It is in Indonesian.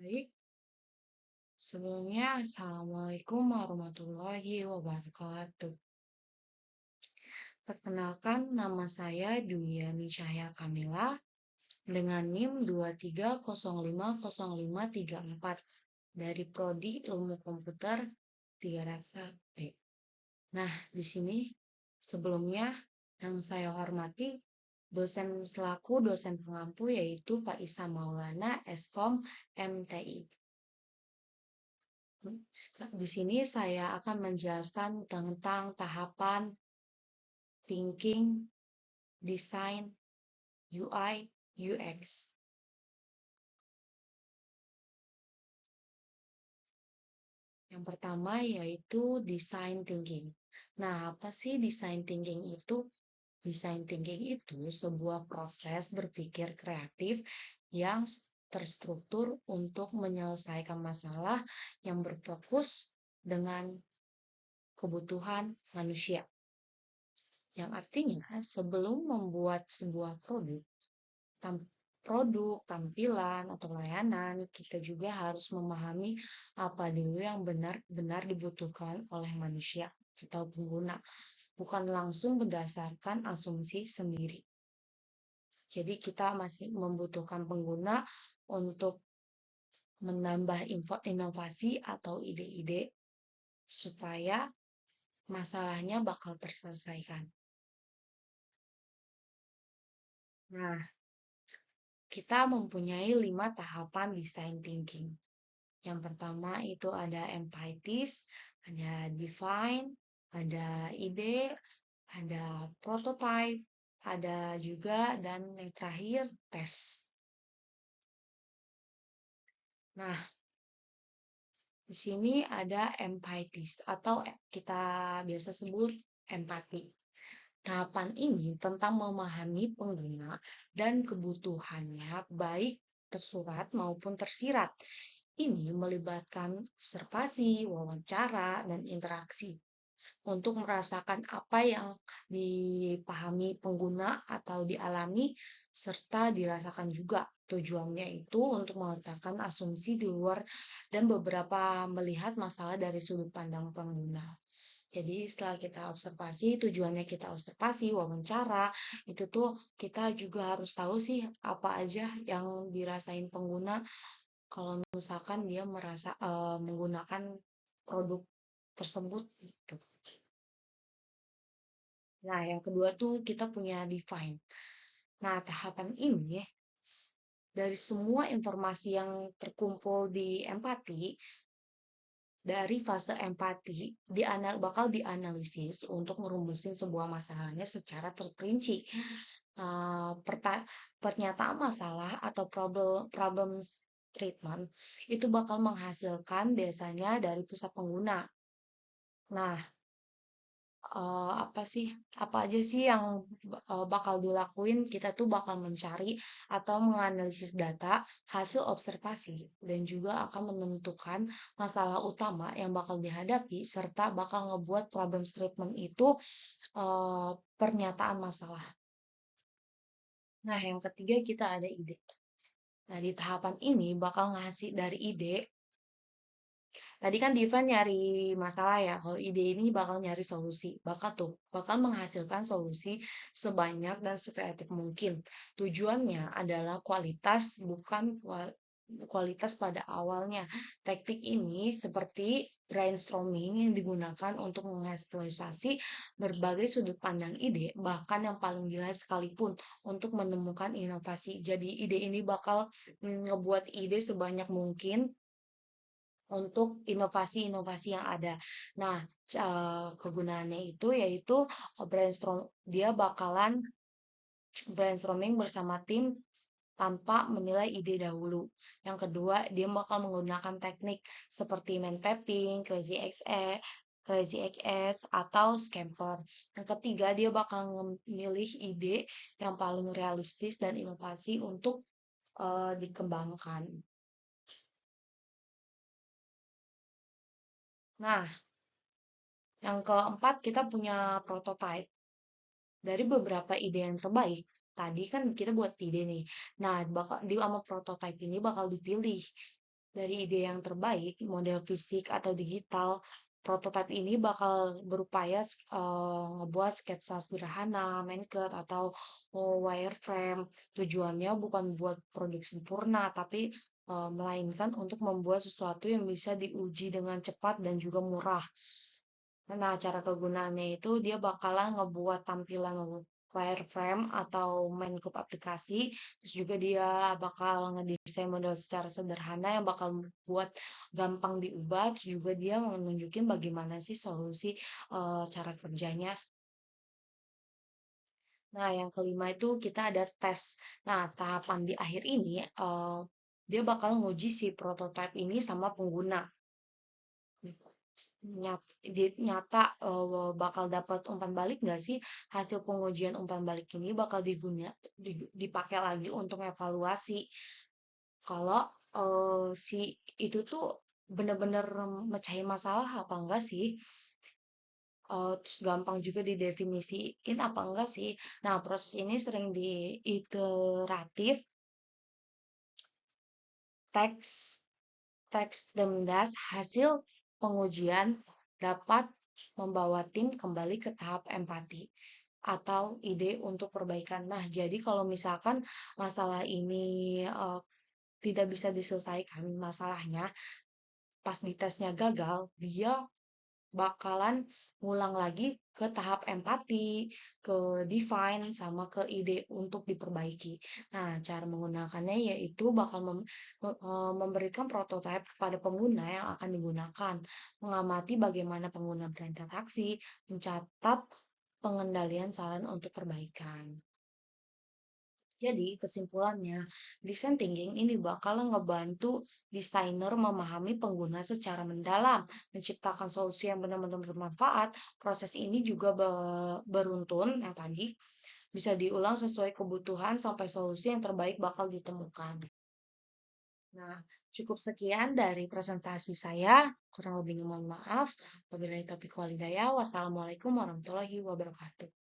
Baik, sebelumnya Assalamualaikum warahmatullahi wabarakatuh. Perkenalkan, nama saya Dwiyani Cahya Kamila dengan NIM 230500534 dari Prodi Ilmu Komputer 3 Raksa B. Nah, di sini sebelumnya yang saya hormati dosen selaku dosen pengampu yaitu Pak Isa Maulana, Eskom MTI. Di sini saya akan menjelaskan tentang tahapan thinking, design, UI, UX. Yang pertama yaitu design thinking. Nah, apa sih design thinking itu? Design thinking itu sebuah proses berpikir kreatif yang terstruktur untuk menyelesaikan masalah yang berfokus dengan kebutuhan manusia. Yang artinya sebelum membuat sebuah produk, tampilan, atau layanan, kita juga harus memahami apa dulu yang benar-benar dibutuhkan oleh manusia atau pengguna, bukan langsung berdasarkan asumsi sendiri. Jadi kita masih membutuhkan pengguna untuk menambah inovasi atau ide-ide supaya masalahnya bakal terselesaikan. Nah, kita mempunyai 5 tahapan design thinking. Yang pertama itu ada empathize, ada define, ada ide, ada prototype, ada juga dan yang terakhir tes. Nah, di sini ada empathize atau kita biasa sebut empati. Tahapan ini tentang memahami pengguna dan kebutuhannya baik tersurat maupun tersirat. Ini melibatkan observasi, wawancara, dan interaksi untuk merasakan apa yang dipahami pengguna atau dialami serta dirasakan juga. Tujuannya itu untuk mengatakan asumsi di luar dan beberapa melihat masalah dari sudut pandang pengguna. Jadi setelah kita observasi, tujuannya kita observasi, wawancara, itu tuh kita juga harus tahu sih apa aja yang dirasain pengguna kalau misalkan dia merasa menggunakan produk tersebut gitu. Nah, yang kedua tuh kita punya define. Nah, tahapan ini dari semua informasi yang terkumpul di empati, dari fase empati bakal dianalisis untuk merumusin sebuah masalahnya secara terperinci. Uh, Pernyataan masalah atau problem treatment itu bakal menghasilkan biasanya dari pusat pengguna. Nah, apa aja sih yang bakal dilakuin? Kita tuh bakal mencari atau menganalisis data hasil observasi dan juga akan menentukan masalah utama yang bakal dihadapi serta bakal ngebuat problem statement itu pernyataan masalah. Nah, yang ketiga kita ada ide. Nah, di tahapan ini bakal ngasih dari ide. Tadi kan Divan nyari masalah ya, kalau ide ini bakal nyari solusi. Bakal menghasilkan solusi sebanyak dan sekreatif mungkin. Tujuannya adalah kualitas, bukan kualitas pada awalnya. Teknik ini seperti brainstorming yang digunakan untuk mengeksplorasi berbagai sudut pandang ide, bahkan yang paling gila sekalipun untuk menemukan inovasi. Jadi ide ini bakal ngebuat ide sebanyak mungkin untuk inovasi-inovasi yang ada. Nah, kegunaannya itu yaitu dia bakalan brainstorming bersama tim tanpa menilai ide dahulu. Yang kedua, dia bakal menggunakan teknik seperti mind mapping, Crazy XS, atau Scamper. Yang ketiga, dia bakal memilih ide yang paling realistis dan inovasi untuk dikembangkan. Nah, yang keempat, kita punya prototype. Dari beberapa ide yang terbaik, tadi kan kita buat ide nih. Nah, bakal di sama prototype ini bakal dipilih Dari ide yang terbaik, model fisik atau digital, prototipe ini bakal berupaya ngebuat sketsa sederhana, mankit, atau wireframe. Tujuannya bukan buat produk sempurna, tapi melainkan untuk membuat sesuatu yang bisa diuji dengan cepat dan juga murah. Nah, cara kegunaannya itu dia bakalan ngebuat tampilan wireframe atau main aplikasi, terus juga dia bakal ngedesain model secara sederhana yang bakal buat gampang diubah, terus juga dia menunjukin bagaimana sih solusi cara kerjanya. Nah, yang kelima itu kita ada tes. Nah, tahapan di akhir ini dia bakal nguji si prototipe ini sama pengguna. Nyata bakal dapat umpan balik nggak sih hasil pengujian umpan balik ini bakal dipakai lagi untuk evaluasi kalau si itu tuh bener-bener mecahin masalah apa enggak sih. Terus gampang juga didefinisiin apa enggak sih. Nah, proses ini sering diiteratif teks teks demdas hasil pengujian dapat membawa tim kembali ke tahap empati atau ide untuk perbaikan. Nah, jadi kalau misalkan masalah ini tidak bisa diselesaikan masalahnya, pas di tesnya gagal, dia bakalan ngulang lagi ke tahap empati, ke define, sama ke ide untuk diperbaiki. Nah, cara menggunakannya yaitu bakal memberikan prototipe kepada pengguna yang akan digunakan, mengamati bagaimana pengguna berinteraksi, mencatat pengendalian saran untuk perbaikan. Jadi, kesimpulannya, design thinking ini bakal ngebantu desainer memahami pengguna secara mendalam, menciptakan solusi yang benar-benar bermanfaat. Proses ini juga beruntun, yang tadi, bisa diulang sesuai kebutuhan sampai solusi yang terbaik bakal ditemukan. Nah, cukup sekian dari presentasi saya. Kurang lebihnya mohon maaf. Wabillahi taufiq walhidayah. Wassalamualaikum warahmatullahi wabarakatuh.